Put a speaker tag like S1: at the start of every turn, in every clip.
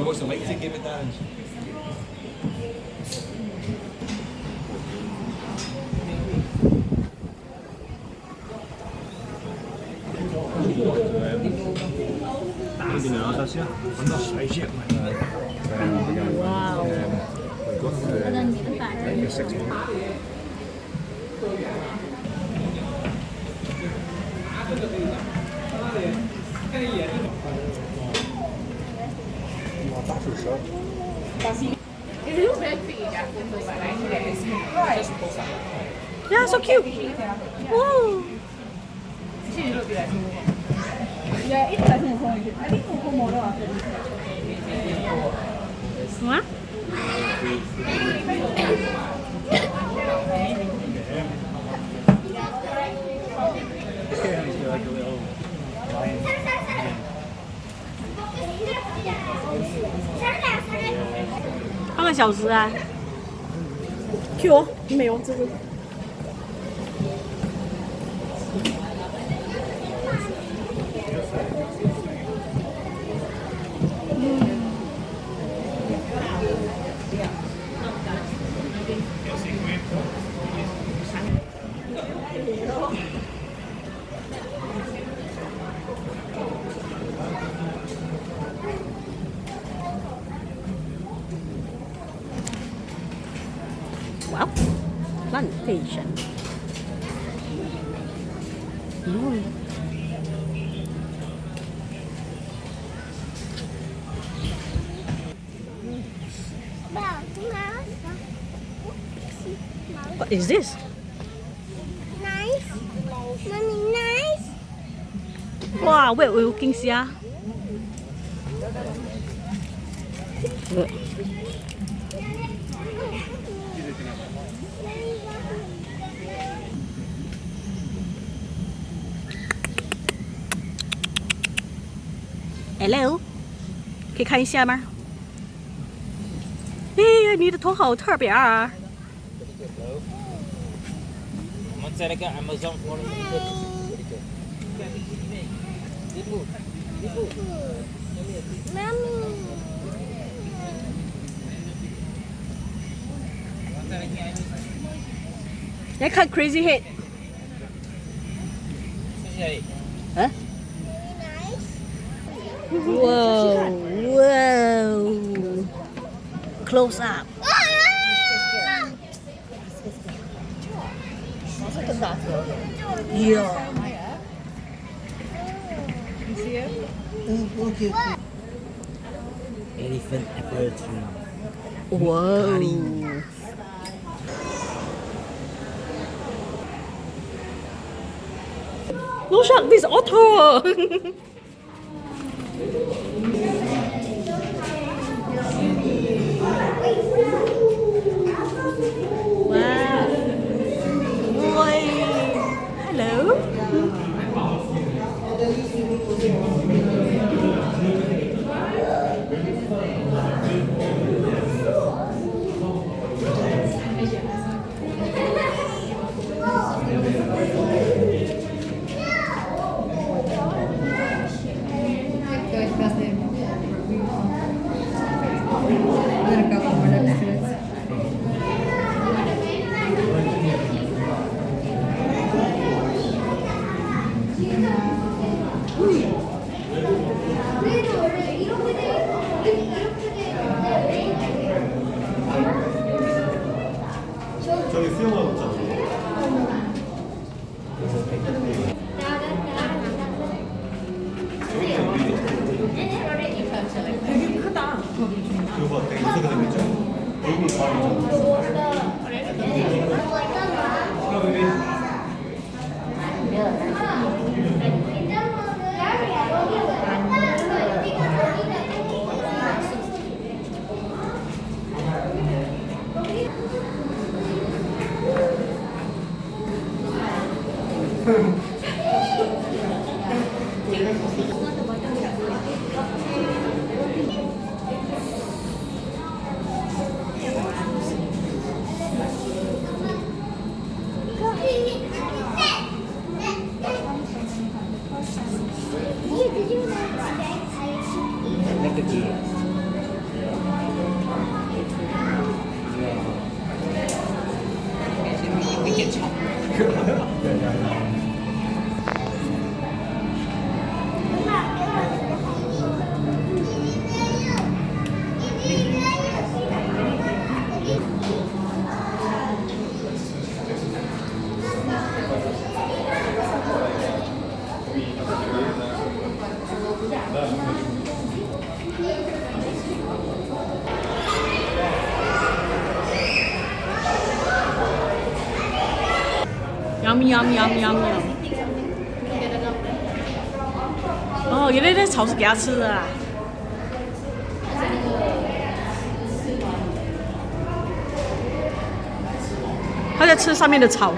S1: vuoi mai che metà. Quindi nella tasca andò sai c'è.
S2: Wow.
S1: Like 6 months.
S2: Yeah, so cute. Whoa. What?半个小时啊？Q 哦，没有这个。Wow, plantation. What is this?
S3: Nice. Mommy, nice.
S2: Wow, wait, we're looking here. Hello，可以看一下吗？哎，你的头好特别啊！
S4: Saya dekat Amazon for
S3: Mommy.
S2: 来看 Crazy Head。啊 ？Wow, wow. Close up. 有。
S1: Okay.
S4: Elephant apple tree.
S2: Wow. No shark, this otter. Wow. Boy. Hello.
S1: 저기 수영하고 있잖아.
S2: 되게 크다.
S1: 이거 봐, 되게 무섭게 생겼죠? 얼굴 다
S4: Like a key.
S2: yum yum yum yum yum。哦，原来那草是给它吃的啊。它在吃上面的草。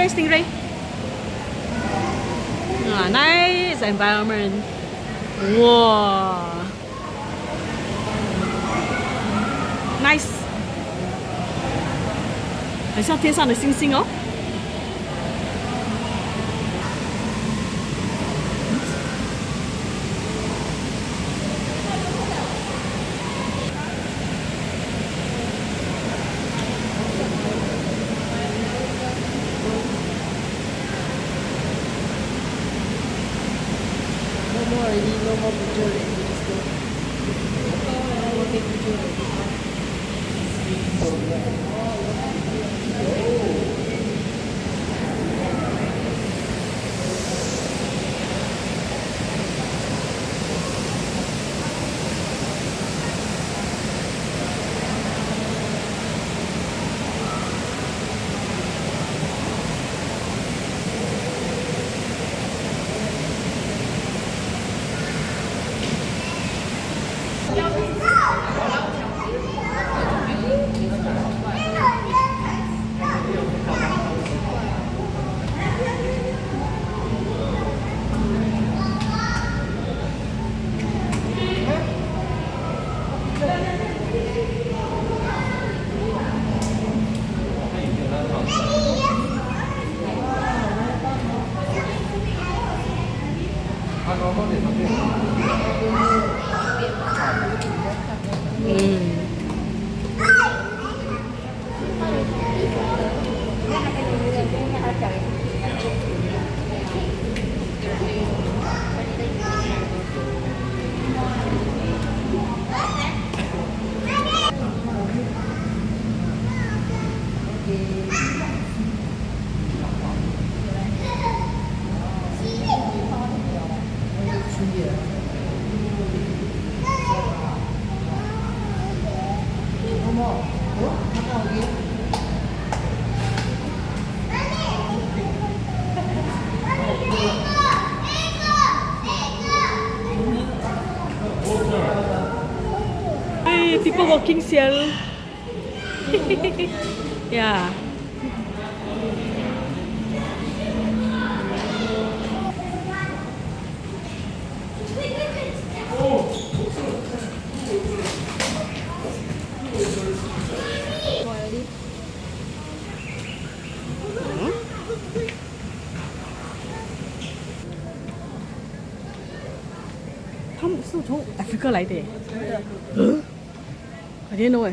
S2: Stingray. Nice environment. Wow. Nice. 很像天上的星星哦。People walking here. Yeah. Africa 来的。I didn't know